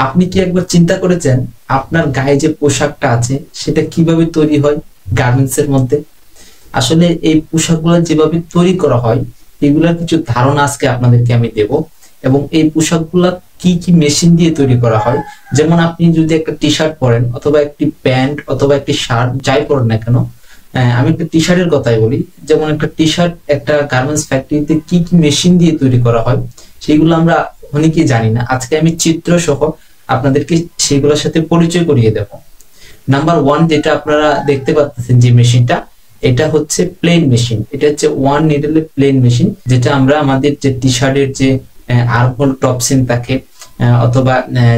আপনি কি একবার চিন্তা করেছেন আপনার গায়ে যে পোশাকটা আছে সেটা কিভাবে তৈরি হয় গার্মেন্টস এর মধ্যে? আসলে এই পোশাকগুলো যেভাবে তৈরি করা হয় এগুলার কিছু ধারণা আজকে আপনাদেরকে আমি দেব। এবং এই পোশাকগুলা কি কি মেশিন দিয়ে তৈরি করা হয়, যেমন আপনি যদি একটা টি শার্ট পরেন অথবা একটি প্যান্ট অথবা একটি শার্ট যাই পরেন না কেন, আমি একটা টি শার্টের কথাই বলি, যেমন একটা টি শার্ট একটা গার্মেন্টস ফ্যাক্টরিতে কি কি মেশিন দিয়ে তৈরি করা হয় সেগুলো আমরা অনেকেই জানি না। আজকে আমি চিত্র সহ আপনাদেরকে সেগুলোর সাথে পরিচয় করিয়ে দেব। নাম্বার ওয়ান, যেটা আপনারা দেখতে পাচ্ছেন যে মেশিনটা, এটা হচ্ছে প্লেন মেশিন। এটা হচ্ছে ওয়ান নিডেল প্লেন মেশিন, যেটা আমরা আমাদের যে টি শার্টের যে আর্মহোল টপ সিন থাকে অথবা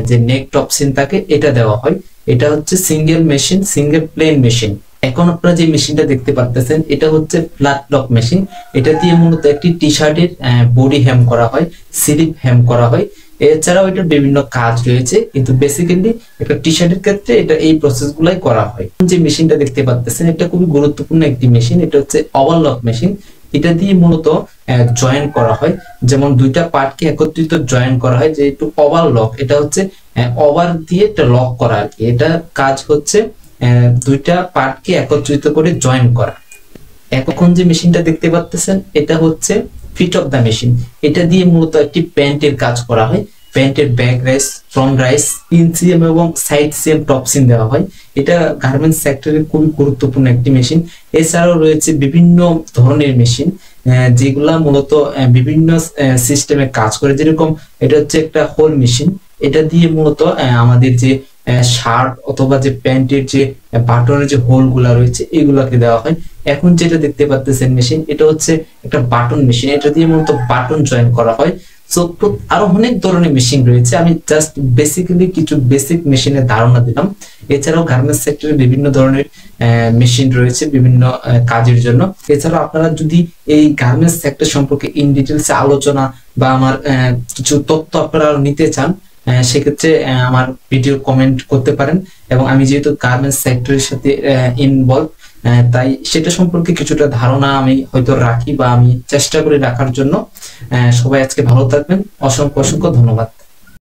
যে নেক টপ সিন থাকে এটা দেওয়া হয়। এটা হচ্ছে single machine, single plain machine. এখন আপনারা যে মেশিনটা দেখতে পাচ্ছেন এটা হচ্ছে ফ্ল্যাট লক মেশিন। এটা দিয়ে মূলত একটি টি শার্টের বডি হ্যাম করা হয়, স্লিপ হ্যাম করা হয়। এছাড়াও এটার বিভিন্ন কাজ রয়েছে, কিন্তু বেসিক্যালি একটা টি শার্টের ক্ষেত্রে এটা এই প্রসেস গুলাই করা হয়। যে মেশিনটা দেখতে পাচ্ছেন এটা খুবই গুরুত্বপূর্ণ একটি মেশিন। এটা হচ্ছে ওভারলক মেশিন। এটা দিয়ে মূলত জয়েন করা হয়, যেমন দুইটা পার্টকে একত্রিত জয়েন করা হয়, যে একটু ওভারলক। এটা হচ্ছে ওভার দিয়ে একটা লক করা আর কি। এটা কাজ হচ্ছে দুইটা পার্টকে একত্রিত করে জয়েন করা। এখন যে মেশিনটা দেখতে পাচ্ছেন এটা হচ্ছে ফিট অফ দা মেশিন। এটা দিয়ে মূলত একটি প্যান্টের কাজ করা হয়। প্যান্টের ব্যাক রাইস, ফ্রন্ট রাইস, ইনসিএম এবং সাইড সিএম টপ সিম দেওয়া হয়। এটা গার্মেন্টস সেক্টরে খুবই গুরুত্বপূর্ণ একটি মেশিন। এছাড়াও রয়েছে বিভিন্ন ধরনের মেশিন যেগুলা মূলত বিভিন্ন সিস্টেমে কাজ করে। যেরকম এটা হচ্ছে একটা হোল মেশিন। এটা দিয়ে মূলত আমাদের যে শার্ট অথবা যে প্যান্টের যে বাটনের যে হোল গুলা রয়েছে এগুলাকে দেওয়া হয়। এখন যেটা দেখতে পাচ্ছেন মেশিন, এটা হচ্ছে একটা বাটন মেশিন। এটা দিয়ে মূলত বাটন জয়েন করা হয়। সো আরো অনেক ধরনের মেশিন রয়েছে, আমি জাস্ট বেসিক্যালি কিছু বেসিক মেশিনের ধারণা দিলাম। এছাড়াও গার্মেন্টস সেক্টরে বিভিন্ন ধরনের মেশিন রয়েছে বিভিন্ন কাজের জন্য। এছাড়াও আপনারা যদি এই গার্মেন্টস সেক্টর সম্পর্কে ইন ডিটেলস আলোচনা বা আমার কিছু তথ্য আপনারা নিতে চান, সেক্ষেত্রে আমার ভিডিও কমেন্ট করতে পারেন। এবং আমি যেহেতু গার্মেন্টস সেক্টরের সাথে ইনভলভ, তাই সেটা সম্পর্কে কিছুটা ধারণা আমি হয়তো রাখি বা আমি চেষ্টা করি রাখার জন্য। সবাই আজকে ভালো থাকবেন। অসংখ্য অসংখ্য ধন্যবাদ।